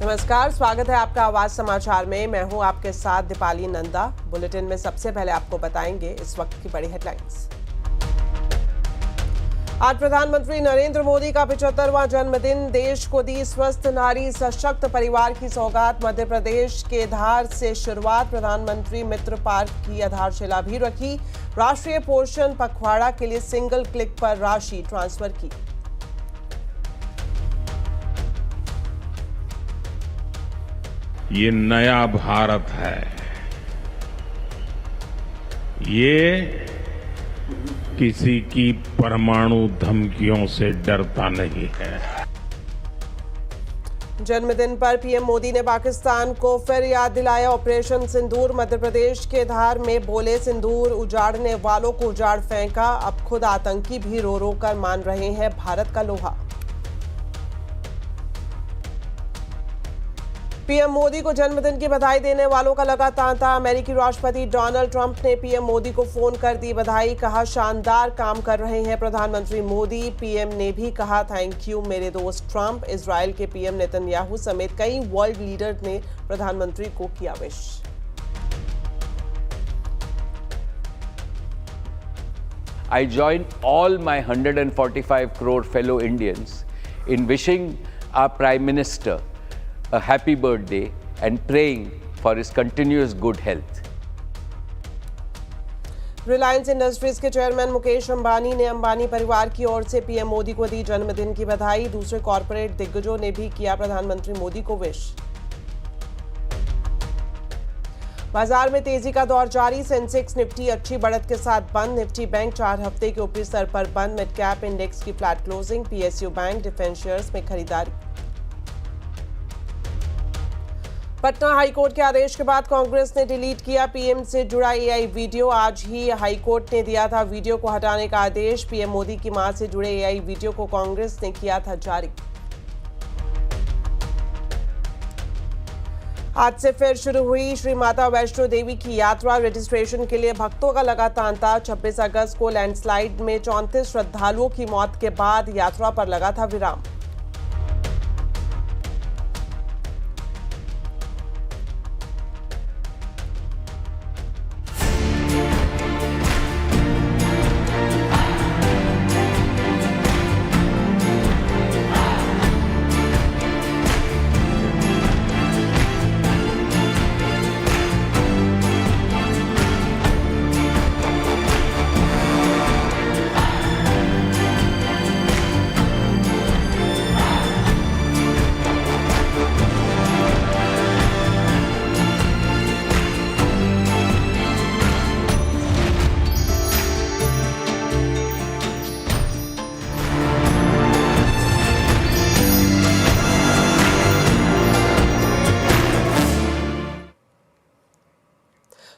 नमस्कार, स्वागत है आपका आवाज समाचार में। मैं हूं आपके साथ दीपाली नंदा। बुलेटिन में सबसे पहले आपको बताएंगे इस वक्त की बड़ी हेडलाइंस। आज प्रधानमंत्री नरेंद्र मोदी का 75वां जन्मदिन। देश को दी स्वस्थ नारी सशक्त परिवार की सौगात। मध्य प्रदेश के धार से शुरुआत। प्रधानमंत्री मित्र पार्क की आधारशिला भी रखी। राष्ट्रीय पोषण पखवाड़ा के लिए सिंगल क्लिक पर राशि ट्रांसफर की। ये नया भारत है। ये किसी की परमाणु धमकियों से डरता नहीं है। जन्मदिन पर पीएम मोदी ने पाकिस्तान को फिर याद दिलाया ऑपरेशन सिंदूर। मध्य प्रदेश के धार में बोले, सिंदूर उजाड़ने वालों को उजाड़ फेंका। अब खुद आतंकी भी रो रो कर मान रहे हैं भारत का लोहा। पीएम मोदी को जन्मदिन की बधाई देने वालों का लगा तांता। अमेरिकी राष्ट्रपति डोनाल्ड ट्रंप ने पीएम मोदी को फोन कर दी बधाई। कहा, शानदार काम कर रहे हैं प्रधानमंत्री मोदी। पीएम ने भी कहा, थैंक यू मेरे दोस्त ट्रंप। इजराइल के पीएम नेतन्याहू समेत कई वर्ल्ड लीडर ने प्रधानमंत्री को किया wish. I join all my 145 crore fellow Indians in wishing our Prime Minister a happy birthday and praying for his continuous good health. Reliance industries के चेयरमैन मुकेश अंबानी ने अंबानी परिवार की ओर से पीएम मोदी को दी जन्मदिन की बधाई। दूसरे कॉरपोरेट दिग्गजों ने भी किया प्रधानमंत्री मोदी को विश। बाजार में तेजी का दौर जारी। सेंसेक्स निफ्टी अच्छी बढ़त के साथ बंद। निफ्टी बैंक 4 हफ्ते के ऊपरी स्तर पर बंद। मिड कैप इंडेक्स की flat closing. PSU bank defence shares में खरीदारी। पटना हाईकोर्ट के आदेश के बाद कांग्रेस ने डिलीट किया पीएम से जुड़ा एआई वीडियो। आज ही हाईकोर्ट ने दिया था वीडियो को हटाने का आदेश। पीएम मोदी की मां से जुड़े एआई वीडियो को कांग्रेस ने किया था जारी। आज से फिर शुरू हुई श्री माता वैष्णो देवी की यात्रा। रजिस्ट्रेशन के लिए भक्तों का लगा तांता। 26 अगस्त को लैंडस्लाइड में 34 श्रद्धालुओं की मौत के बाद यात्रा पर लगा था विराम।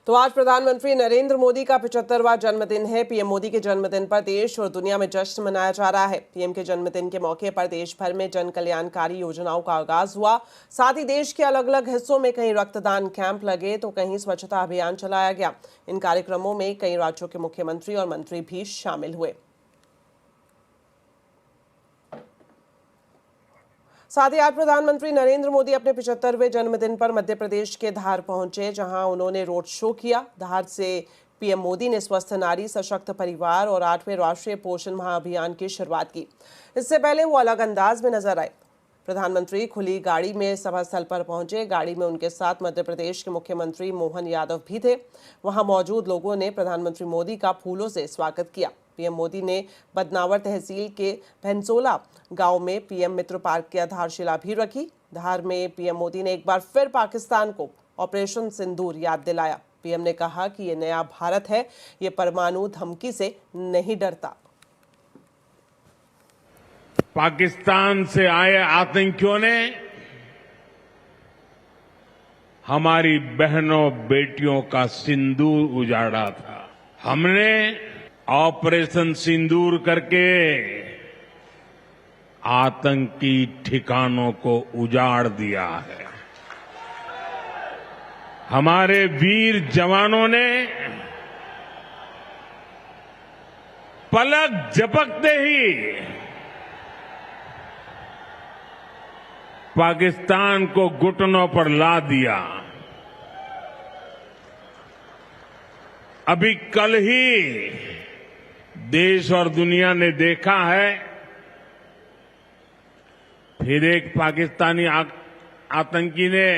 तो आज प्रधानमंत्री नरेंद्र मोदी का 75वां जन्मदिन है। पीएम मोदी के जन्मदिन पर देश और दुनिया में जश्न मनाया जा रहा है। पीएम के जन्मदिन के मौके पर देश भर में जन कल्याणकारी योजनाओं का आगाज हुआ। साथ ही देश के अलग अलग हिस्सों में कहीं रक्तदान कैंप लगे तो कहीं स्वच्छता अभियान चलाया गया। इन कार्यक्रमों में कई राज्यों के मुख्यमंत्री और मंत्री भी शामिल हुए। साथ ही आज प्रधानमंत्री नरेंद्र मोदी अपने 75वें जन्मदिन पर मध्य प्रदेश के धार पहुंचे, जहां उन्होंने रोड शो किया। धार से पीएम मोदी ने स्वस्थ नारी सशक्त परिवार और 8वें राष्ट्रीय पोषण महाअभियान की शुरुआत की। इससे पहले वो अलग अंदाज में नजर आए। प्रधानमंत्री खुली गाड़ी में सभा स्थल पर पहुंचे। गाड़ी में उनके साथ मध्य प्रदेश के मुख्यमंत्री मोहन यादव भी थे। वहां मौजूद लोगों ने प्रधानमंत्री मोदी का फूलों से स्वागत किया। पीएम मोदी ने बदनावर तहसील के भैंसोला गांव में पीएम मित्र पार्क की आधारशिला भी रखी। धार में पीएम मोदी ने एक बार फिर पाकिस्तान को ऑपरेशन सिंदूर याद दिलाया। पीएम ने कहा कि ये नया भारत है, ये परमाणु धमकी से नहीं डरता। पाकिस्तान से आए आतंकियों ने हमारी बहनों बेटियों का सिंदूर उजाड़ा था। हमने ऑपरेशन सिंदूर करके आतंकी ठिकानों को उजाड़ दिया है। हमारे वीर जवानों ने पलक झपकते ही पाकिस्तान को घुटनों पर ला दिया। अभी कल ही देश और दुनिया ने देखा है, फिर एक पाकिस्तानी आतंकी ने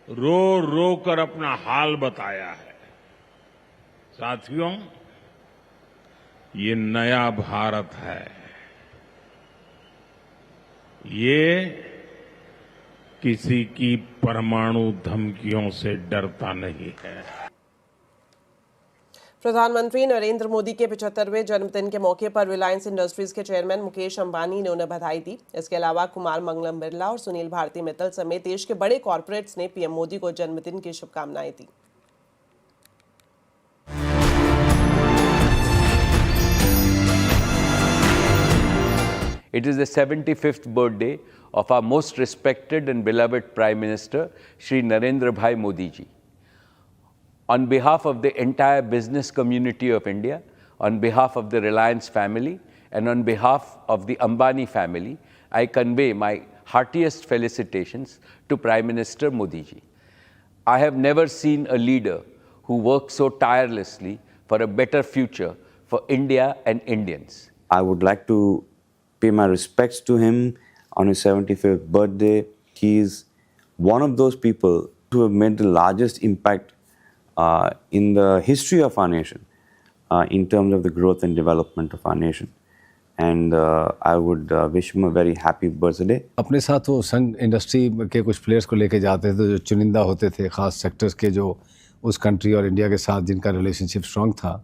रो रो कर अपना हाल बताया है। साथियों, ये नया भारत है। ये किसी की परमाणु धमकियों से डरता नहीं है। प्रधानमंत्री नरेंद्र मोदी के 75वें जन्मदिन के मौके पर रिलायंस इंडस्ट्रीज के चेयरमैन मुकेश अंबानी ने उन्हें बधाई दी। इसके अलावा कुमार मंगलम बिरला और सुनील भारती मित्तल समेत देश के बड़े कॉर्पोरेट्स ने पीएम मोदी को जन्मदिन की शुभकामनाएं दी। It is the 75th birthday of our most respected and beloved Prime Minister, Shri Narendra Bhai Modi ji. On behalf of the entire business community of India, on behalf of the Reliance family, and on behalf of the Ambani family, I convey my heartiest felicitations to Prime Minister Modi ji. I have never seen a leader who works so tirelessly for a better future for India and Indians. I would like to pay my respects to him on his 75th birthday. He is one of those people who have made the largest impact in the history of our nation in terms of the growth and development of our nation. And I would wish him a very happy birthday. अपने साथ वो संघ industry के कुछ players को लेके जाते थे जो चुनिंदा होते थे, खास सेक्टर्स के जो उस कंट्री और इंडिया के साथ जिनका रिलेशनशिप स्ट्रांग था,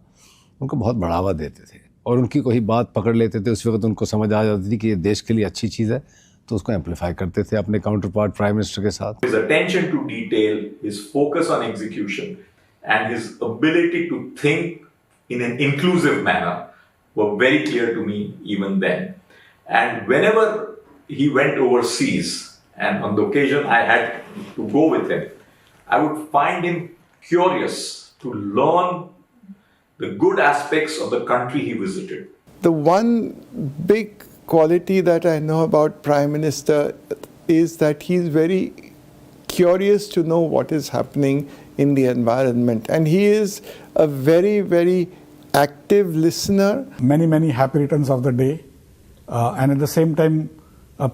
उनको बहुत बढ़ावा देते थे और उनकी कोई बात पकड़ लेते थे। उस वक्त उनको समझ आ जाती थी कि ये देश के लिए अच्छी चीज़ है, तो उसको एम्पलीफाई करते थे अपने काउंटर पार्ट प्राइम मिनिस्टर के साथ। His attention to detail, his focus on execution, and his ability to think in an inclusive manner were very clear to me even then. And whenever he went overseas, and on the occasion I had to go with him, I would find him curious to learn the good aspects of the country he visited. The one big quality that I know about Prime Minister is that he's very curious to know what is happening in the environment, and he is a very, very active listener. Many happy returns of the day, and at the same time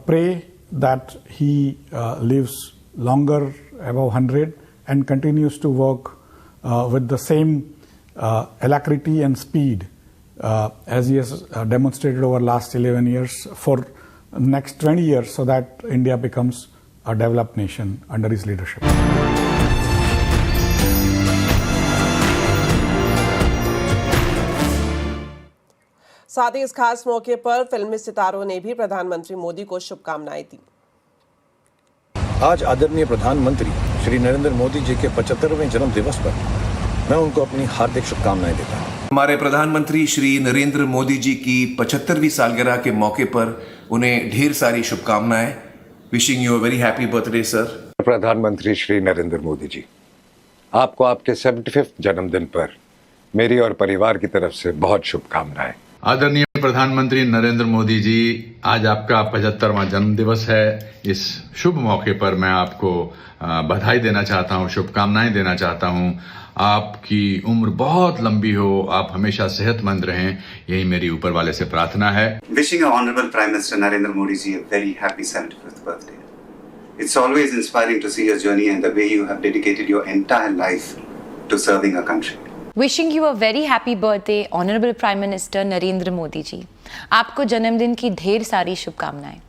pray that he lives longer, above 100, and continues to work with the same alacrity and speed as he has demonstrated over last 11 years for next 20 years, so that India becomes a developed nation under his leadership. साथ ही इस खास मौके पर फिल्मी सितारों ने भी प्रधानमंत्री मोदी को शुभकामनाएं दी। आज आदरणीय प्रधानमंत्री श्री नरेंद्र मोदी जी के 75वें जन्म दिवस पर मैं उनको अपनी हार्दिक शुभकामनाएं देता हूं। हमारे प्रधानमंत्री श्री नरेंद्र मोदी जी की 75वीं सालगिरह के मौके पर उन्हें ढेर सारी शुभकामनाएं। Wishing you a very happy birthday sir. प्रधानमंत्री श्री नरेंद्र मोदी जी, आपको आपके 75वें जन्मदिन पर मेरी और परिवार की तरफ से बहुत शुभकामनाएं। आदरणीय प्रधानमंत्री नरेंद्र मोदी जी, आज आपका 75वां जन्म दिवस है। इस शुभ मौके पर मैं आपको बधाई देना चाहता हूं, शुभकामनाएं देना चाहता हूं। आपकी उम्र बहुत लंबी हो, आप हमेशा सेहतमंद रहें, यही मेरी ऊपर वाले से प्रार्थना है। Wishing our Honorable Prime Minister Narendra Modi ji a very happy 75th birthday. It's always inspiring to see your journey and the way you have dedicated your entire life to serving our country. Wishing you a very happy birthday, Honorable Prime Minister Narendra Modi ji. आपको जन्मदिन की ढेर सारी शुभकामनाएं।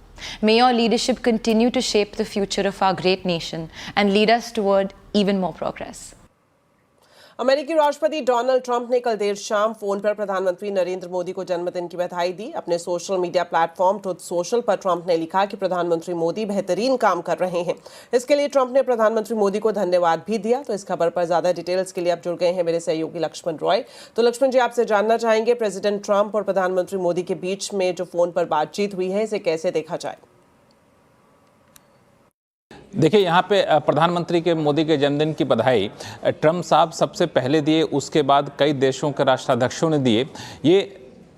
May your leadership continue to shape the future of our great nation and lead us toward even more progress. अमेरिकी राष्ट्रपति Donald Trump ने कल देर शाम फोन पर प्रधानमंत्री नरेंद्र मोदी को जन्मदिन की बधाई दी। अपने social media platform truth social पर ट्रंप ने लिखा कि प्रधानमंत्री मोदी बेहतरीन काम कर रहे हैं। इसके लिए ट्रंप ने प्रधानमंत्री मोदी को धन्यवाद भी दिया। तो इस खबर पर ज्यादा डिटेल्स के लिए अब जुड़ गए हैं मेरे सहयोगी लक्ष्मण रॉय। तो लक्ष्मण जी, आपसे जानना चाहेंगे, प्रेसिडेंट ट्रंप और प्रधानमंत्री मोदी के बीच में जो फोन पर बातचीत हुई है, इसे कैसे देखा जाए? देखिए, यहाँ पे प्रधानमंत्री के मोदी के जन्मदिन की बधाई ट्रंप साहब सबसे पहले दिए, उसके बाद कई देशों के राष्ट्राध्यक्षों ने दिए। ये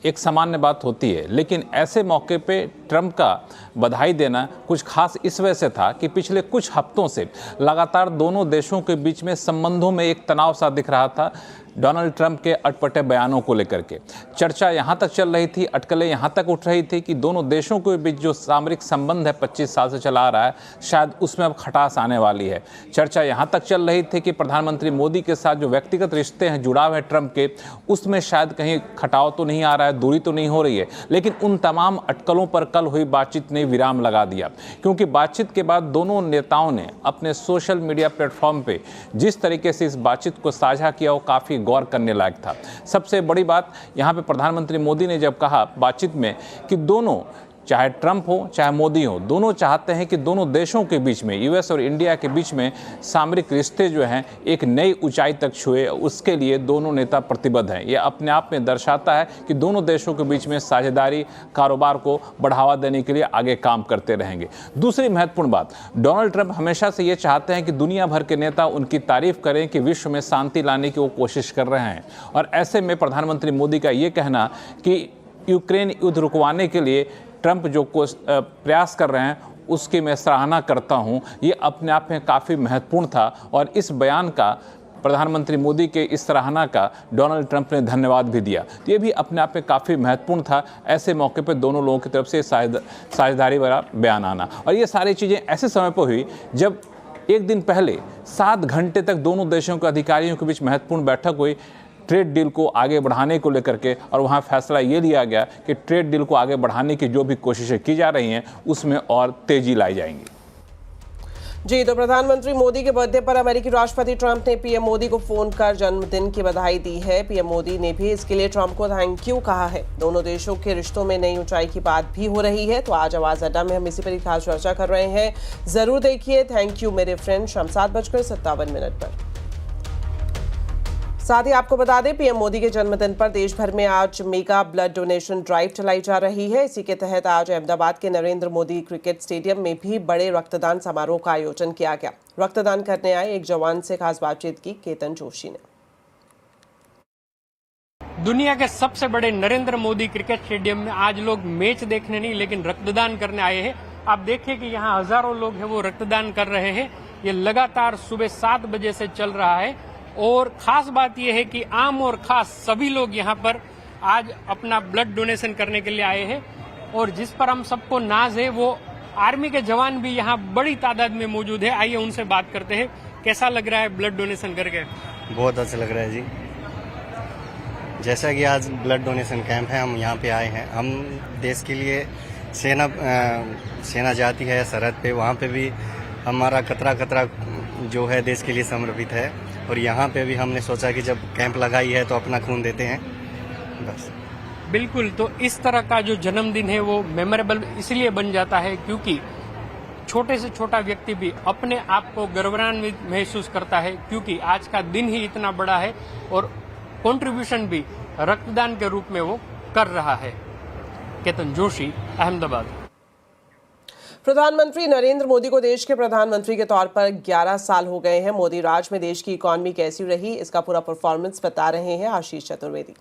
एक सामान्य बात होती है, लेकिन ऐसे मौके पे ट्रंप का बधाई देना कुछ खास इस वजह से था कि पिछले कुछ हफ्तों से लगातार दोनों देशों के बीच में संबंधों में एक तनाव सा दिख रहा था डोनाल्ड ट्रंप के अटपटे बयानों को लेकर के। चर्चा यहाँ तक चल रही थी, अटकलें यहाँ तक उठ रही थी कि दोनों देशों के बीच जो सामरिक संबंध है 25 साल से चला आ रहा है, शायद उसमें अब खटास आने वाली है। चर्चा यहाँ तक चल रही थी कि प्रधानमंत्री मोदी के साथ जो व्यक्तिगत रिश्ते हैं, जुड़ाव है ट्रंप के, उसमें शायद कहीं खटाव तो नहीं आ रहा है, दूरी तो नहीं हो रही है। लेकिन उन तमाम अटकलों पर कल हुई बातचीत ने विराम लगा दिया, क्योंकि बातचीत के बाद दोनों नेताओं ने अपने सोशल मीडिया प्लेटफॉर्म पे जिस तरीके से इस बातचीत को साझा किया वो काफ़ी गौर करने लायक था। सबसे बड़ी बात यहाँ पे प्रधानमंत्री मोदी ने जब कहा बातचीत में कि दोनों, चाहे ट्रंप हो चाहे मोदी हो, दोनों चाहते हैं कि दोनों देशों के बीच में, यूएस और इंडिया के बीच में सामरिक रिश्ते जो हैं एक नई ऊंचाई तक छुए, उसके लिए दोनों नेता प्रतिबद्ध हैं। यह अपने आप में दर्शाता है कि दोनों देशों के बीच में साझेदारी, कारोबार को बढ़ावा देने के लिए आगे काम करते रहेंगे। दूसरी महत्वपूर्ण बात, डोनाल्ड ट्रंप हमेशा से ये चाहते हैं कि दुनिया भर के नेता उनकी तारीफ करें कि विश्व में शांति लाने की वो कोशिश कर रहे हैं, और ऐसे में प्रधानमंत्री मोदी का ये कहना कि यूक्रेन युद्ध रुकवाने के लिए ट्रंप जो प्रयास कर रहे हैं उसकी मैं सराहना करता हूं, ये अपने आप में काफ़ी महत्वपूर्ण था। और इस बयान का, प्रधानमंत्री मोदी के इस सराहना का डोनाल्ड ट्रंप ने धन्यवाद भी दिया, तो ये भी अपने आप में काफ़ी महत्वपूर्ण था। ऐसे मौके पर दोनों लोगों की तरफ से साझेदारी वाला बयान आना, और ये सारी चीज़ें ऐसे समय पर हुई जब एक दिन पहले 7 घंटे तक दोनों देशों के अधिकारियों के बीच महत्वपूर्ण बैठक हुई ट्रेड डील को आगे बढ़ाने को लेकर के, और वहाँ फैसला ये लिया गया कि ट्रेड डील को आगे बढ़ाने की जो भी कोशिशें की जा रही हैं उसमें और तेजी लाई जाएंगी। जी, तो प्रधानमंत्री मोदी के बर्थडे पर अमेरिकी राष्ट्रपति ट्रंप ने पीएम मोदी को फोन कर जन्मदिन की बधाई दी है। पीएम मोदी ने भी इसके लिए ट्रंप को थैंक यू कहा है। दोनों देशों के रिश्तों में नई ऊंचाई की बात भी हो रही है, तो आज आवाज अड्डा में हम इसी पर खास चर्चा कर रहे हैं। जरूर देखिए थैंक यू मेरे फ्रेंड, शाम 7:57 पर। साथ ही आपको बता दें, पीएम मोदी के जन्मदिन पर देश भर में आज मेगा ब्लड डोनेशन ड्राइव चलाई जा रही है। इसी के तहत आज अहमदाबाद के नरेंद्र मोदी क्रिकेट स्टेडियम में भी बड़े रक्तदान समारोह का आयोजन किया गया। रक्तदान करने आए एक जवान से खास बातचीत की केतन जोशी ने। दुनिया के सबसे बड़े नरेंद्र मोदी क्रिकेट स्टेडियम में आज लोग मैच देखने नहीं लेकिन रक्तदान करने आए हैं। आप देखिए कि यहाँ हजारों लोग हैं वो रक्तदान कर रहे हैं। ये लगातार सुबह 7 बजे से चल रहा है, और खास बात यह है कि आम और खास सभी लोग यहाँ पर आज अपना ब्लड डोनेशन करने के लिए आए हैं। और जिस पर हम सबको नाज है वो आर्मी के जवान भी यहाँ बड़ी तादाद में मौजूद है। आइए उनसे बात करते हैं, कैसा लग रहा है ब्लड डोनेशन करके? बहुत अच्छा लग रहा है जी। जैसा कि आज ब्लड डोनेशन कैंप है, हम यहाँ पे आए हैं। हम देश के लिए सेना जाती है सरहद पे, वहाँ पे भी हमारा कतरा जो है देश के लिए समर्पित है। और यहाँ पे भी हमने सोचा कि जब कैंप लगाई है तो अपना खून देते हैं, बस। बिल्कुल, तो इस तरह का जो जन्मदिन है वो मेमोरेबल इसलिए बन जाता है क्योंकि छोटे से छोटा व्यक्ति भी अपने आप को गौरवान्वित महसूस करता है, क्योंकि आज का दिन ही इतना बड़ा है और कंट्रीब्यूशन भी रक्तदान के रूप में वो कर रहा है। केतन जोशी, अहमदाबाद। प्रधानमंत्री नरेंद्र मोदी को देश के प्रधानमंत्री के तौर पर 11 साल हो गए हैं। मोदी राज में देश की इकॉनमी कैसी रही, इसका पूरा परफॉर्मेंस बता रहे हैं आशीष चतुर्वेदी।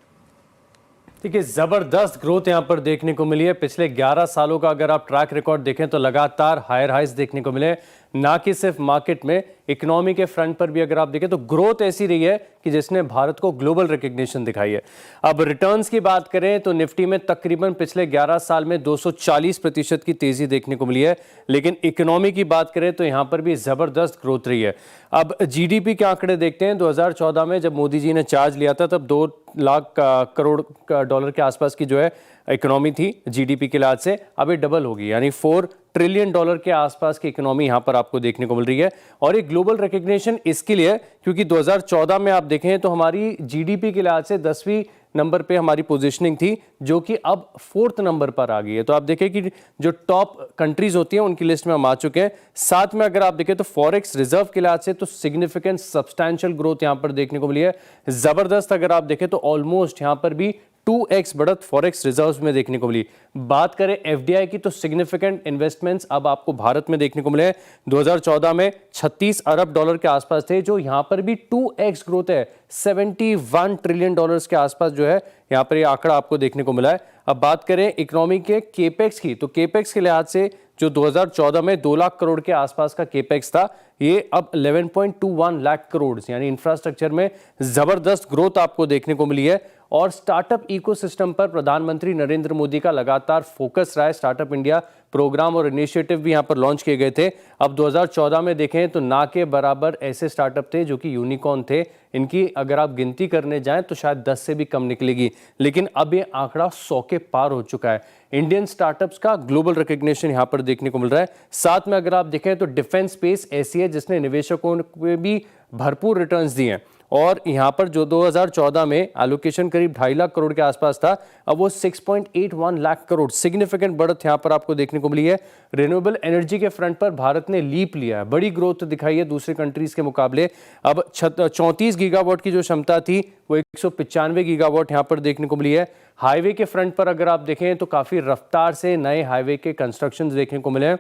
देखिए, जबरदस्त ग्रोथ यहाँ पर देखने को मिली है। पिछले 11 सालों का अगर आप ट्रैक रिकॉर्ड देखें तो लगातार हायर हाइज देखने को मिले, ना कि सिर्फ मार्केट में, इकोनॉमी के फ्रंट पर भी अगर आप देखें तो ग्रोथ ऐसी रही है कि जिसने भारत को ग्लोबल रिकग्निशन दिखाई है। अब रिटर्न्स की बात करें तो निफ्टी में तकरीबन पिछले 11 साल में 240% की तेजी देखने को मिली है, लेकिन इकोनॉमी की बात करें तो यहाँ पर भी जबरदस्त ग्रोथ रही है। अब जीडीपी के आंकड़े देखते हैं। 2014 में जब मोदी जी ने चार्ज लिया था तब 2 लाख करोड़ डॉलर के आसपास की जो है इकोनॉमी थी जीडीपी के लिहाज से। अब ये डबल होगी, यानी 4 ट्रिलियन डॉलर के आसपास की इकोनॉमी यहाँ पर आपको देखने को मिल रही है। और एक ग्लोबल रिकग्निशन इसके लिए क्योंकि 2014 में आप देखें तो हमारी जीडीपी के लिहाज से 10वीं नंबर पे हमारी पोजीशनिंग थी, जो कि अब 4th नंबर पर आ गई है। तो आप देखें कि जो टॉप कंट्रीज होती हैं उनकी लिस्ट में हम आ चुके हैं। साथ में अगर आप देखें तो फॉरेक्स रिजर्व के लिहाज से तो सिग्निफिकेंट सब्सटैंशियल ग्रोथ यहाँ पर देखने को मिली है। जबरदस्त अगर आप देखें तो ऑलमोस्ट यहाँ पर भी 2x बढ़त फॉरेक्स रिजर्व्स में देखने को मिली। बात करें एफडीआई की तो सिग्निफिकेंट इन्वेस्टमेंट्स अब आपको भारत में देखने को मिले। 2014 में 36 अरब डॉलर के आसपास थे, जो यहां पर भी 2x ग्रोथ है, 71 ट्रिलियन डॉलर्स के आसपास जो है यहां पर ये आंकड़ा आपको देखने को मिला है। अब बात करें इकोनॉमी के केपेक्स की, तो केपेक्स के लिहाज से जो 2014 में 2 लाख करोड़ के आसपास का केपेक्स था, ये अब 11.21 लाख करोड़, यानी इंफ्रास्ट्रक्चर में जबरदस्त ग्रोथ आपको देखने को मिली है। और स्टार्टअप इकोसिस्टम पर प्रधानमंत्री नरेंद्र मोदी का लगातार फोकस रहा है। स्टार्टअप इंडिया प्रोग्राम और इनिशिएटिव भी यहां पर लॉन्च किए गए थे। अब 2014 में देखें तो ना के बराबर ऐसे स्टार्टअप थे जो कि यूनिकॉर्न थे। इनकी अगर आप गिनती करने जाएं तो शायद 10 से भी कम निकलेगी, लेकिन अब ये आंकड़ा 100 के पार हो चुका है। इंडियन स्टार्टअप्स का ग्लोबल रिकग्निशन यहां पर देखने को मिल रहा है। साथ में अगर आप देखें तो डिफेंस स्पेस ऐसी है जिसने निवेशकों को भी भरपूर रिटर्न्स दिए हैं, और यहां पर जो 2014 में एलोकेशन करीब 2.5 लाख करोड़ के आसपास था, अब वो 6.81 लाख करोड़, सिग्निफिकेंट बढ़त यहां पर आपको देखने को मिली है। रिन्यूएबल एनर्जी के फ्रंट पर भारत ने लीप लिया है, बड़ी ग्रोथ दिखाई है दूसरे कंट्रीज के मुकाबले। अब 34 गीगावाट की जो क्षमता थी वो 195 गीगावाट यहां पर देखने को मिली है। हाईवे के फ्रंट पर अगर आप देखें तो काफी रफ्तार से नए हाईवे के कंस्ट्रक्शन देखने को मिले हैं।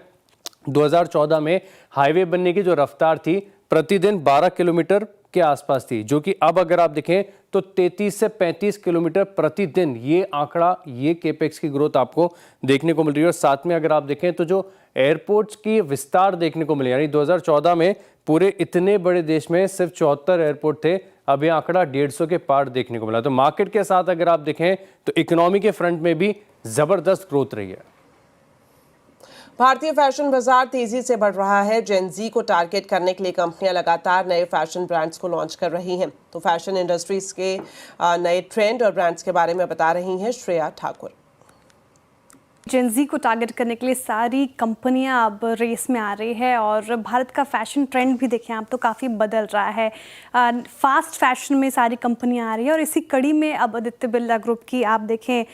2014 में हाईवे बनने की जो रफ्तार थी प्रतिदिन 12 किलोमीटर के आसपास थी, जो कि अब अगर आप देखें तो 33 से 35 किलोमीटर प्रतिदिन, ये आंकड़ा, ये केपेक्स की ग्रोथ आपको देखने को मिल रही है। और साथ में अगर आप देखें तो जो एयरपोर्ट्स की विस्तार देखने को मिले, यानी 2014 में पूरे इतने बड़े देश में सिर्फ 74 एयरपोर्ट थे, अब ये आंकड़ा 150 के पार देखने को मिला। तो मार्केट के साथ अगर आप देखें तो इकोनॉमी के फ्रंट में भी जबरदस्त ग्रोथ रही है। भारतीय फैशन बाजार तेजी से बढ़ रहा है। जेन जी को टारगेट करने के लिए कंपनियां लगातार नए फैशन ब्रांड्स को लॉन्च कर रही हैं। तो फैशन इंडस्ट्रीज के नए ट्रेंड और ब्रांड्स के बारे में बता रही हैं श्रेया ठाकुर। जेन जी को टारगेट करने के लिए सारी कंपनियां अब रेस में आ रही है, और भारत का फैशन ट्रेंड भी देखें आप तो काफ़ी बदल रहा है। फास्ट फैशन में सारी कंपनियां आ रही है, और इसी कड़ी में अब आदित्य बिरला ग्रुप की आप देखें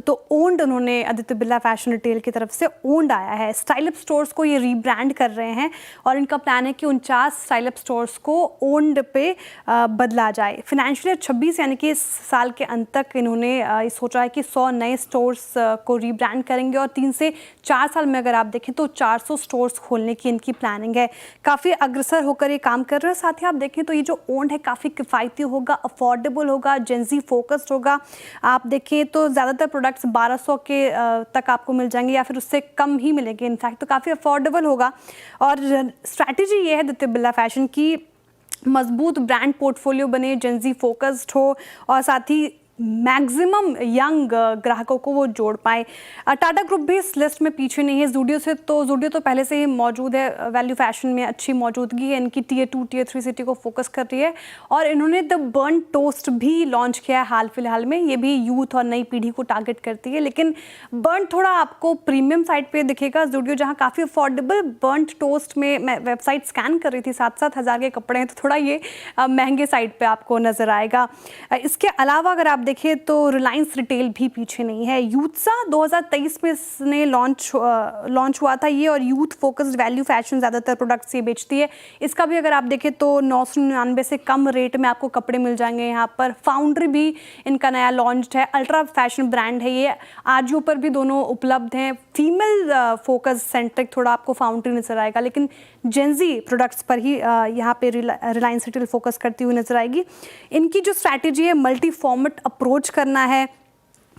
तो ओन्ड, उन्होंने आदित्य बिरला फैशन रिटेल की तरफ से ओन्ड आया है। स्टाइल अप स्टोर्स को ये रीब्रांड कर रहे हैं, और इनका प्लान है कि 49 स्टाइल अप स्टोर्स को ओन्ड पे बदला जाए। फाइनेंशियल ईयर 26 यानी कि इस साल के अंत तक इन्होंने सोचा है कि 100 नए स्टोर्स को रीब्रांड करेंगे, और 3 से 4 साल में अगर आप देखें तो 400 स्टोर्स खोलने की इनकी प्लानिंग है। काफ़ी अग्रसर होकर ये काम कर रहे हैं। साथ ही आप देखें तो ये जो ओन्ड है काफ़ी किफ़ायती होगा, अफोर्डेबल होगा, जेनजी फोकस्ड होगा। आप देखें तो ज़्यादातर प्रोडक्ट्स 1200 के तक आपको मिल जाएंगे, या फिर उससे कम ही मिलेंगे इनफैक्ट, तो काफ़ी अफोर्डेबल होगा। और स्ट्रैटेजी ये है आदित्य बिरला फैशन की, मजबूत ब्रांड पोर्टफोलियो बने, जेनजी फोकस्ड हो, और साथ ही मैक्सिमम यंग ग्राहकों को वो जोड़ पाए। टाटा ग्रुप भी इस लिस्ट में पीछे नहीं है। ज़ूडियो तो पहले से ही मौजूद है, वैल्यू फैशन में अच्छी मौजूदगी है इनकी, Tier 2 Tier 3 सिटी को फोकस कर रही है। और इन्होंने द बर्न टोस्ट भी लॉन्च किया है हाल फिलहाल में, ये भी यूथ और नई पीढ़ी को टारगेट करती है। लेकिन बर्न थोड़ा आपको प्रीमियम साइड पे दिखेगा। ज़ूडियो जहाँ काफ़ी अफोर्डेबल बर्न टोस्ट में, मैं वेबसाइट स्कैन कर रही थी, 7-7 हज़ार के कपड़े हैं, तो थोड़ा ये महंगे साइड पर आपको नज़र आएगा। इसके अलावा अगर आप देखें तो रिलायंस रिटेल भी पीछे नहीं है। यूथसा 2023 में इसने लॉन्च हुआ था ये, और यूथ फोकस्ड वैल्यू फैशन ज़्यादातर प्रोडक्ट्स ये बेचती है। इसका भी अगर आप देखें तो 999 से कम रेट में आपको कपड़े मिल जाएंगे यहाँ पर। फाउंड्री भी इनका नया लॉन्च है, अल्ट्रा फैशन ब्रांड है ये, आजियो पर भी दोनों उपलब्ध हैं। फीमेल फोकस सेंट्रिक थोड़ा आपको फाउंड्री नजर आएगा, लेकिन जेनजी प्रोडक्ट्स पर ही यहाँ पे रिलायंस रिटेल फोकस करती हुई नजर आएगी। इनकी जो स्ट्रैटेजी है, मल्टी फॉर्मेट अप्रोच करना है,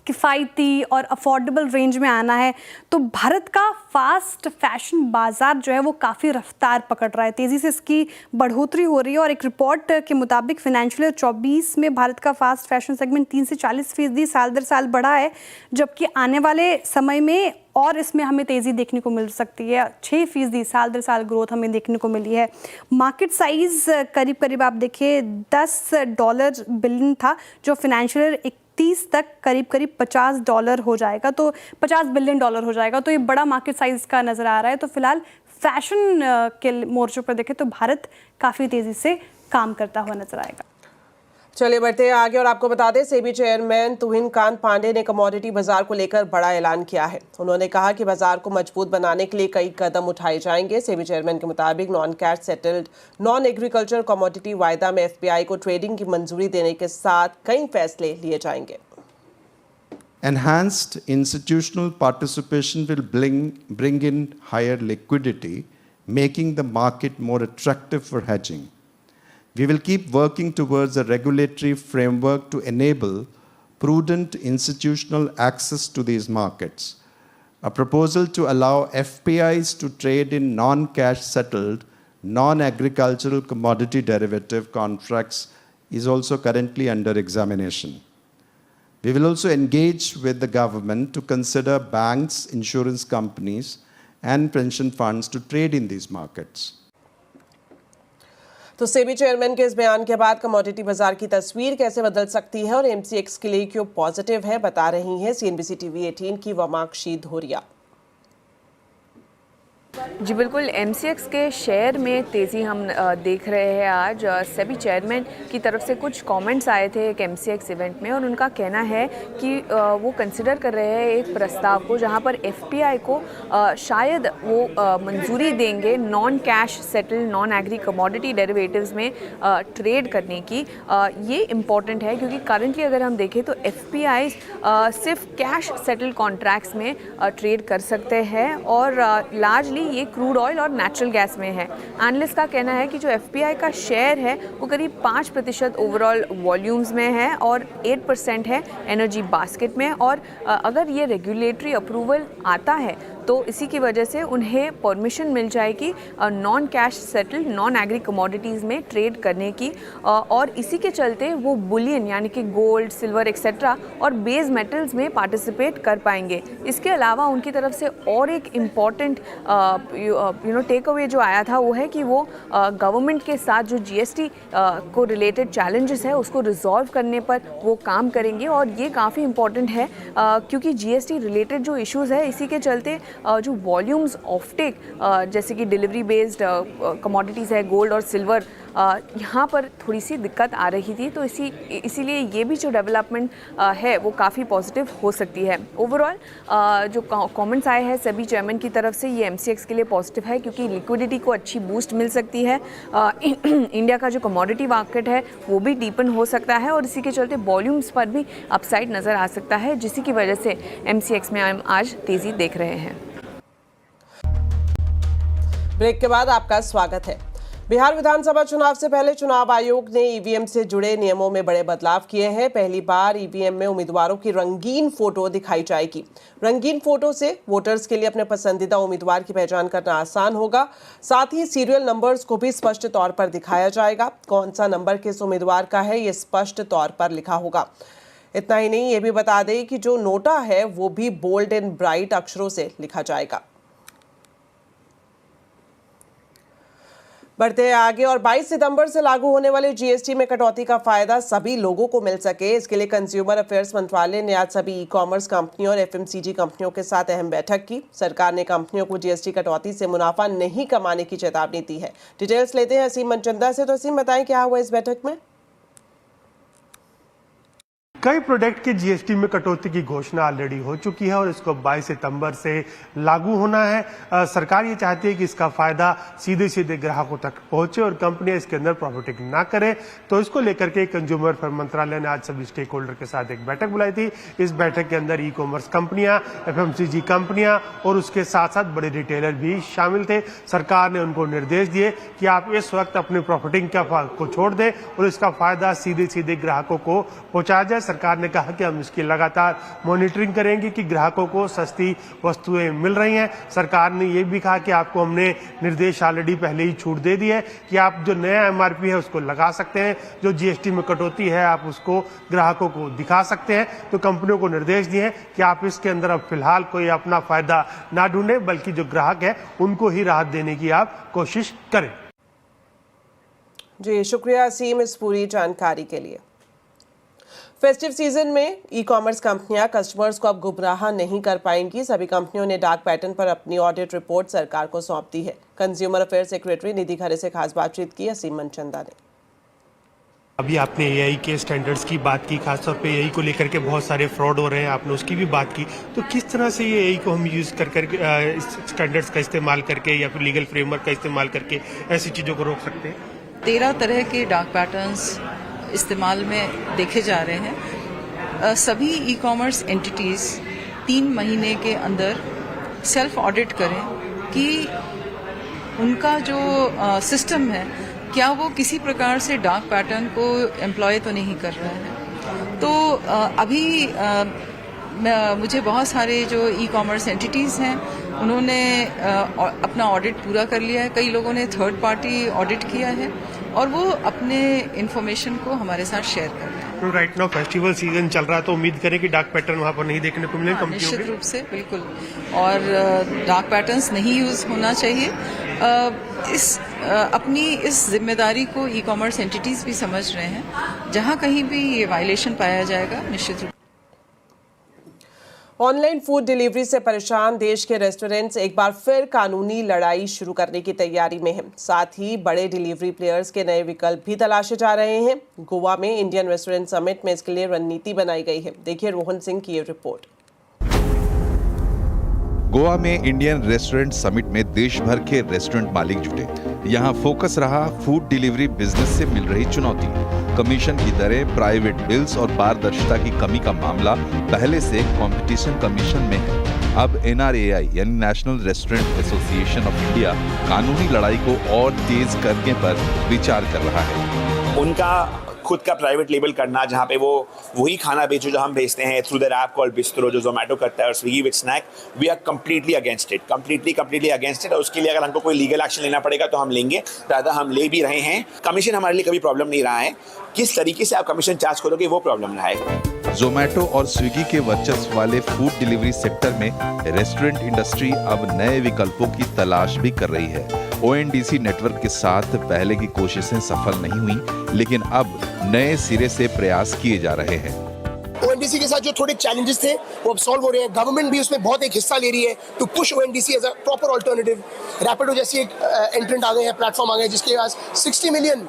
किफ़ायती और अफोर्डेबल रेंज में आना है। तो भारत का फास्ट फैशन बाजार जो है वो काफ़ी रफ्तार पकड़ रहा है, तेज़ी से इसकी बढ़ोतरी हो रही है। और एक रिपोर्ट के मुताबिक फाइनेंशियल ईयर 24 में भारत का फास्ट फैशन सेगमेंट 3 से 40% साल दर साल बढ़ा है, जबकि आने वाले समय में और इसमें हमें तेज़ी देखने को मिल सकती है। 6% साल दर साल ग्रोथ हमें देखने को मिली है। मार्केट साइज करीब आप देखिए $10 बिलियन था, जो फाइनेंशियल ईयर 31 तक करीब $50 हो जाएगा, तो $50 बिलियन हो जाएगा। तो ये बड़ा मार्केट साइज का नज़र आ रहा है। तो फिलहाल फैशन के मोर्चों पर देखें तो भारत काफ़ी तेज़ी से काम करता हुआ नजर आएगा। चलिए बढ़ते हैं आगे और आपको बता दें, सेबी चेयरमैन तुहिन कांत पांडे ने कमोडिटी बाजार को लेकर बड़ा ऐलान किया है। उन्होंने कहा कि बाजार को मजबूत बनाने के लिए कई कदम उठाए जाएंगे। सेबी चेयरमैन के मुताबिक non cash settled non agriculture commodity वायदा में एफपीआई को ट्रेडिंग की मंजूरी देने के साथ कई फैसले लिए जाएंगे। Enhanced institutional participation will bring in higher liquidity, making the market more attractive for hedging. We will keep working towards a regulatory framework to enable prudent institutional access to these markets. A proposal to allow FPIs to trade in non-cash settled, non-agricultural commodity derivative contracts is also currently under examination. We will also engage with the government to consider banks, insurance companies, and pension funds to trade in these markets. तो SEBI chairman के इस बयान के बाद commodity बाजार की तस्वीर कैसे बदल सकती है और एमसीएक्स के लिए क्यों पॉजिटिव है, बता रही हैं सीएनबीसी टीवी 18 की वमाक्षी धोरिया। जी बिल्कुल, एमसीएक्स के शेयर में तेज़ी हम देख रहे हैं। आज सेबी चेयरमैन की तरफ से कुछ कमेंट्स आए थे एक एमसीएक्स इवेंट में और उनका कहना है कि वो कंसिडर कर रहे हैं एक प्रस्ताव को जहां पर एफपीआई को शायद वो मंजूरी देंगे non cash settle non agree commodity derivatives में ट्रेड करने की। ये इम्पॉर्टेंट है क्योंकि करंटली अगर हम देखें तो एफपीआई सिर्फ कैश सेटल कॉन्ट्रैक्ट्स में ट्रेड कर सकते हैं और लार्जली ये क्रूड ऑयल और नेचुरल गैस में है। एनालिस्ट का कहना है कि जो एफपीआई का शेयर है वो करीब 5% ओवरऑल वॉल्यूम्स में है और 8% है एनर्जी बास्केट में। और अगर ये रेगुलेटरी अप्रूवल आता है तो इसी की वजह से उन्हें परमिशन मिल जाएगी non cash settle non agree commodities में ट्रेड करने की और इसी के चलते वो बुलियन यानी कि गोल्ड, सिल्वर एक्सेट्रा और बेस मेटल्स में पार्टिसिपेट कर पाएंगे। इसके अलावा उनकी तरफ से और एक इम्पॉर्टेंट टेक अवे जो आया था वो है कि वो गवर्नमेंट के साथ जो जीएसटी को रिलेटेड चैलेंजेस है उसको रिजॉल्व करने पर वो काम करेंगे और ये काफ़ी इम्पॉर्टेंट है क्योंकि जीएसटी रिलेटेड जो इश्यूज़ है इसी के चलते जो वॉल्यूम्स ऑफ टेक जैसे कि डिलीवरी बेस्ड कमोडिटीज़ है गोल्ड और सिल्वर यहाँ पर थोड़ी सी दिक्कत आ रही थी। तो इसीलिए ये भी जो डेवलपमेंट है वो काफ़ी पॉजिटिव हो सकती है। ओवरऑल जो कमेंट्स आए हैं सभी चेयरमैन की तरफ से ये एमसीएक्स के लिए पॉजिटिव है क्योंकि लिक्विडिटी को अच्छी बूस्ट मिल सकती है। इंडिया का जो कमोडिटी मार्केट है वो भी डीपन हो सकता है और इसी के चलते वॉल्यूम्स पर भी अपसाइड नज़र आ सकता है जिसी की वजह से एमसीएक्स में हम आज तेज़ी देख रहे हैं। ब्रेक के बाद आपका स्वागत है। बिहार विधानसभा चुनाव से पहले चुनाव आयोग ने ईवीएम से जुड़े नियमों में बड़े बदलाव किए हैं। पहली बार ईवीएम में उम्मीदवारों की रंगीन फोटो दिखाई जाएगी। रंगीन फोटो से वोटर्स के लिए अपने पसंदीदा उम्मीदवार की पहचान करना आसान होगा। साथ ही सीरियल नंबर्स को भी स्पष्ट तौर पर दिखाया जाएगा। कौन सा नंबर किस उम्मीदवार का है ये स्पष्ट तौर पर लिखा होगा। इतना ही नहीं, ये भी बता दें कि जो नोटा है वो भी बोल्ड एंड ब्राइट अक्षरों से लिखा जाएगा। बढ़ते हैं आगे और 22 सितंबर से लागू होने वाले जीएसटी में कटौती का फायदा सभी लोगों को मिल सके, इसके लिए कंज्यूमर अफेयर्स मंत्रालय ने आज सभी ई कॉमर्स कंपनियों और एफएमसीजी कंपनियों के साथ अहम बैठक की। सरकार ने कंपनियों को जीएसटी कटौती से मुनाफा नहीं कमाने की चेतावनी दी है। डिटेल्स लेते हैं असीम मनचंदा से। तो असीम, बताएं क्या हुआ इस बैठक में? कई प्रोडक्ट के जीएसटी में कटौती की घोषणा ऑलरेडी हो चुकी है और इसको 22 सितंबर से लागू होना है। सरकार ये चाहती है कि इसका फायदा सीधे सीधे ग्राहकों तक पहुंचे और कंपनियां इसके अंदर प्रॉफिटिंग ना करें। तो इसको लेकर के कंज्यूमर अफेयर मंत्रालय ने आज सभी स्टेक होल्डर के साथ एक बैठक बुलाई थी। इस बैठक के अंदर ई कॉमर्स कंपनियां, एफएमसीजी कंपनियां और उसके साथ साथ बड़े रिटेलर भी शामिल थे। सरकार ने उनको निर्देश दिए कि आप इस वक्त अपने प्रॉफिटिंग को छोड़ दें और इसका फायदा सीधे सीधे ग्राहकों को पहुंचाया जाए। सरकार ने कहा कि हम इसकी लगातार मॉनिटरिंग करेंगे कि ग्राहकों को सस्ती वस्तुएं मिल रही हैं। सरकार ने यह भी कहा कि आपको हमने निर्देश ऑलरेडी पहले ही छूट दे दी है कि आप जो नया एमआरपी है उसको लगा सकते हैं, जो जीएसटी में कटौती है आप उसको ग्राहकों को दिखा सकते हैं। तो कंपनियों को निर्देश दिए हैं कि आप इसके अंदर अब फिलहाल कोई अपना फायदा ना ढूंढे, बल्कि जो ग्राहक है उनको ही राहत देने की आप कोशिश करें। जी शुक्रिया असीम इस पूरी जानकारी के लिए। फेस्टिव सीजन में ई कॉमर्स कंपनियां कस्टमर्स को अब गुमराह नहीं कर पाएंगी। सभी कंपनियों ने डार्क पैटर्न पर अपनी ऑडिट रिपोर्ट सरकार को सौंप दी है। कंज्यूमर अफेयर सेक्रेटरी निधि खरे से खास बातचीत की असीम मनचंदा ने। अभी आपने एआई के स्टैंडर्ड्स की बात की, खासतौर पे एआई को लेकर के बहुत सारे फ्रॉड हो रहे हैं, आपने उसकी भी बात की। तो किस तरह से ये एआई को हम यूज़ कर स्टैंडर्ड्स का इस्तेमाल करके या फिर लीगल फ्रेमवर्क का इस्तेमाल करके ऐसी चीज़ों को रोक सकते हैं? 13 तरह के डार्क पैटर्न्स इस्तेमाल में देखे जा रहे हैं। सभी ई कॉमर्स एंटिटीज़ 3 महीने के अंदर सेल्फ ऑडिट करें कि उनका जो सिस्टम है क्या वो किसी प्रकार से डार्क पैटर्न को एम्प्लॉय तो नहीं कर रहा है। तो अभी मुझे बहुत सारे जो ई कॉमर्स एंटिटीज़ हैं उन्होंने अपना ऑडिट पूरा कर लिया है। कई लोगों ने थर्ड पार्टी ऑडिट किया है और वो अपने इन्फॉर्मेशन को हमारे साथ शेयर कर रहे हैं। तो राइट नाउ फेस्टिवल सीजन चल रहा है तो उम्मीद करें कि डार्क पैटर्न वहाँ पर नहीं देखने को मिले कंपनियों निश्चित के। रूप से बिल्कुल, और डार्क पैटर्न्स नहीं यूज होना चाहिए। अपनी इस जिम्मेदारी को ई कॉमर्स एंटिटीज़ भी समझ रहे हैं। जहाँ कहीं भी ये वायलेशन पाया जाएगा निश्चित रूप। ऑनलाइन फूड डिलीवरी से परेशान देश के रेस्टोरेंट्स एक बार फिर कानूनी लड़ाई शुरू करने की तैयारी में हैं। साथ ही बड़े डिलीवरी प्लेयर्स के नए विकल्प भी तलाशे जा रहे हैं। गोवा में इंडियन रेस्टोरेंट समिट में इसके लिए रणनीति बनाई गई है। देखिए रोहन सिंह की ये रिपोर्ट। गोवा में इंडियन रेस्टोरेंट समिट में देश भर के रेस्टोरेंट मालिक जुटे। यहाँ फोकस रहा फूड डिलीवरी बिजनेस से मिल रही चुनौती, कमीशन की दरें, प्राइवेट बिल्स और पारदर्शिता की कमी का मामला पहले से कंपटीशन कमीशन में है। अब NRAI यानी national restaurant association of India कानूनी लड़ाई को और तेज करने पर विचार कर रहा है। उनका खुद का प्राइवेट लेबल करना, जहाँ पे वो वही खाना बेचो जो हम भेजते हैं through their app called Bistro, जो जोमेटो करता है, और Swiggy with snack, we are completely against it, completely against it. और उसके लिए अगर हमको कोई लीगल एक्शन लेना पड़ेगा तो हम लेंगे, ज़्यादा हम ले भी रहे हैं। कमीशन हमारे लिए कभी प्रॉब्लम नहीं रहा है, किस तरीके से आप कमीशन चार्ज करोगे वो प्रॉब्लम रहा है। जोमेटो और स्विगी के वर्चस्व वाले फूड डिलीवरी सेक्टर में रेस्टोरेंट इंडस्ट्री अब नए विकल्पों की तलाश भी कर रही है। ONDC नेटवर्क के साथ पहले की कोशिशें सफल नहीं हुई, लेकिन अब नए सिरे से प्रयास किए जा रहे हैं। ONDC के साथ जो थोड़े चैलेंजेस थे वो अब सॉल्व हो रहे हैं। गवर्नमेंट भी उसमें बहुत एक हिस्सा ले रही है to push ONDC as a proper alternative. Rapido जैसी एक एंट्रेंट आ गए हैं, प्लेटफॉर्म आ गए जिसके पास 60 मिलियन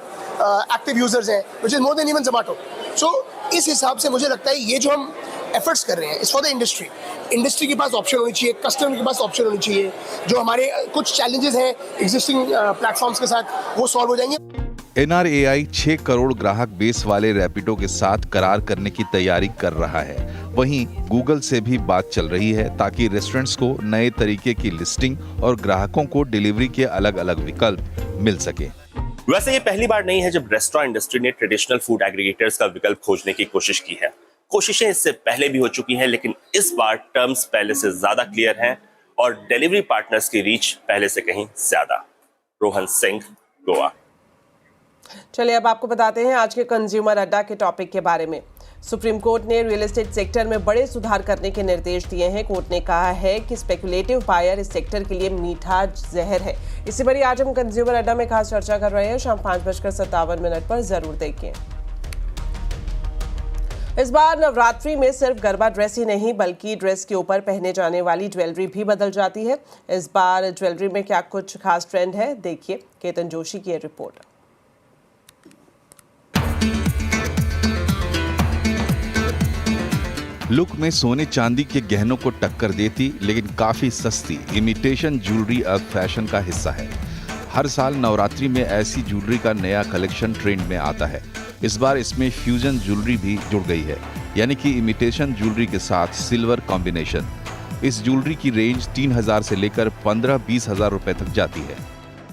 एक्टिव यूजर्स हैं, which is more than even Zomato. So इस हिसाब से मुझे लगता है ये जो हम एफर्ट्स कर रहे हैं इस फॉर द इंडस्ट्री के पास ऑप्शन होनी चाहिए, कस्टमर के पास ऑप्शन होनी चाहिए। जो हमारे कुछ चैलेंजेस हैं एग्जिस्टिंग प्लेटफॉर्म्स के साथ वो सॉल्व हो जाएंगे। NRAI 6 करोड़ ग्राहक बेस वाले रैपिडो के साथ करार करने की तैयारी कर रहा है। वहीं गूगल से भी बात चल रही है ताकि रेस्टोरेंट्स को नए तरीके की लिस्टिंग और ग्राहकों को डिलीवरी के अलग अलग विकल्प मिल सके। वैसे ये पहली बार नहीं है जब रेस्टोरेंट इंडस्ट्री ने ट्रेडिशनल फूड एग्रीगेटर्स का विकल्प खोजने की कोशिश की है। कोशिशें इससे पहले भी हो चुकी हैं, लेकिन इस बार टर्म्स पहले से ज्यादा क्लियर हैं और डिलीवरी पार्टनर्स की रीच पहले से कहीं ज्यादा। रोहन सिंह, गोवा। चलिए अब आपको बताते हैं आज के कंज्यूमर अड्डा के टॉपिक के बारे में। सुप्रीम कोर्ट ने रियल एस्टेट सेक्टर में बड़े सुधार करने के निर्देश दिए हैं। कोर्ट ने कहा है कि स्पेकुलेटिव बायर इस सेक्टर के लिए मीठा जहर है। इससे बड़ी आज हम कंज्यूमर अड्डा में खास चर्चा कर रहे हैं। शाम 5:57 पर जरूर देखिए। इस बार नवरात्रि में सिर्फ गरबा ड्रेस ही नहीं बल्कि ड्रेस के ऊपर पहने जाने वाली ज्वेलरी भी बदल जाती है। इस बार ज्वेलरी में क्या कुछ खास ट्रेंड है, देखिए केतन जोशी की रिपोर्ट। लुक में सोने चांदी के गहनों को टक्कर देती लेकिन काफी सस्ती इमिटेशन ज्वेलरी अब फैशन का हिस्सा है। हर साल नवरात्रि में ऐसी ज्वेलरी का नया कलेक्शन ट्रेंड में आता है। इस बार इसमें फ्यूजन ज्वेलरी भी जुड़ गई है, यानी कि इमिटेशन ज्वेलरी के साथ सिल्वर कॉम्बिनेशन। इस ज्वेलरी की रेंज 3,000 से लेकर 15-20 हजार रुपए तक जाती है।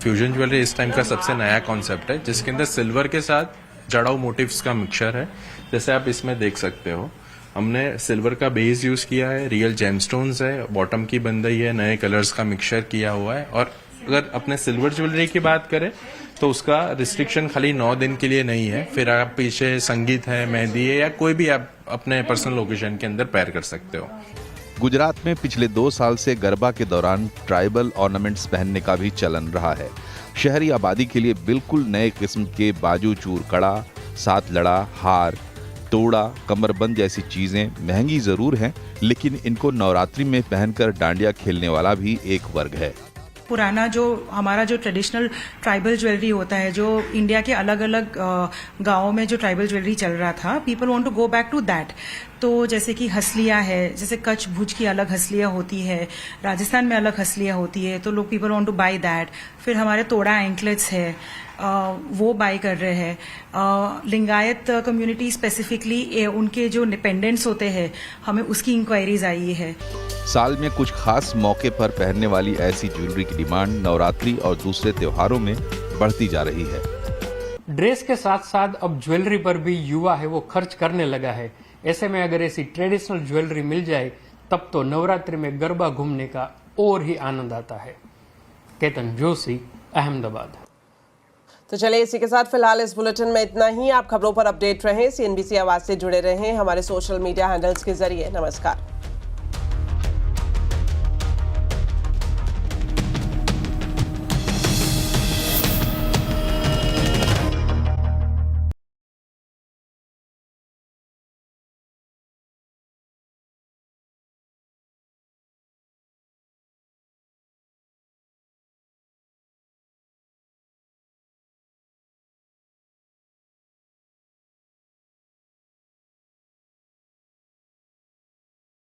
फ्यूजन ज्वेलरी इस टाइम का सबसे नया कॉन्सेप्ट है, जिसके अंदर सिल्वर के साथ जड़ाऊ मोटिव्स का मिक्सचर है। जैसे आप इसमें देख सकते हो, हमने सिल्वर का बेस यूज किया है, रियल जेमस्टोन्स है, बॉटम की बंदई है, नए कलर्स का मिक्सचर किया हुआ है। और अगर अपने सिल्वर ज्वेलरी की बात करें तो उसका रिस्ट्रिक्शन खाली 9 दिन के लिए नहीं है। फिर आप पीछे संगीत है, मेहंदी है, या कोई भी आप अपने पर्सनल लोकेशन के अंदर पैर कर सकते हो। गुजरात में पिछले 2 साल से गरबा के दौरान ट्राइबल ऑर्नामेंट्स पहनने का भी चलन रहा है। शहरी आबादी के लिए बिल्कुल नए किस्म के बाजू चूर कड़ा, सात लड़ा, हार, तोड़ा, कमरबंद जैसी चीजें महंगी जरूर हैं, लेकिन इनको नवरात्रि में पहनकर डांडिया खेलने वाला भी एक वर्ग है। पुराना जो हमारा जो ट्रेडिशनल ट्राइबल ज्वेलरी होता है, जो इंडिया के अलग अलग गाँवों में जो ट्राइबल ज्वेलरी चल रहा था, people want to go back to that. तो जैसे कि हसलियाँ है, जैसे कच्छ भुज की अलग हसलियाँ होती है, राजस्थान में अलग हसलियाँ होती है, तो लोग people want two by that. फिर हमारे तोड़ा एंकलेट्स है, वो बाई कर रहे हैं। लिंगायत कम्युनिटी स्पेसिफिकली उनके जो पेंडेंट्स होते हैं, हमें उसकी इंक्वायरीज आई है। साल में कुछ खास मौके पर पहनने वाली ऐसी ज्वेलरी की डिमांड नवरात्रि और दूसरे त्योहारों में बढ़ती जा रही है। ड्रेस के साथ साथ अब ज्वेलरी पर भी युवा है वो खर्च करने लगा है। ऐसे में अगर ऐसी ट्रेडिशनल ज्वेलरी मिल जाए तब तो नवरात्रि में गरबा घूमने का और ही आनंद आता है। केतन जोशी, अहमदाबाद। तो चलिए इसी के साथ फिलहाल इस बुलेटिन में इतना ही। आप खबरों पर अपडेट रहें, CNBC आवाज से जुड़े रहें हमारे सोशल मीडिया हैंडल्स के जरिए। नमस्कार।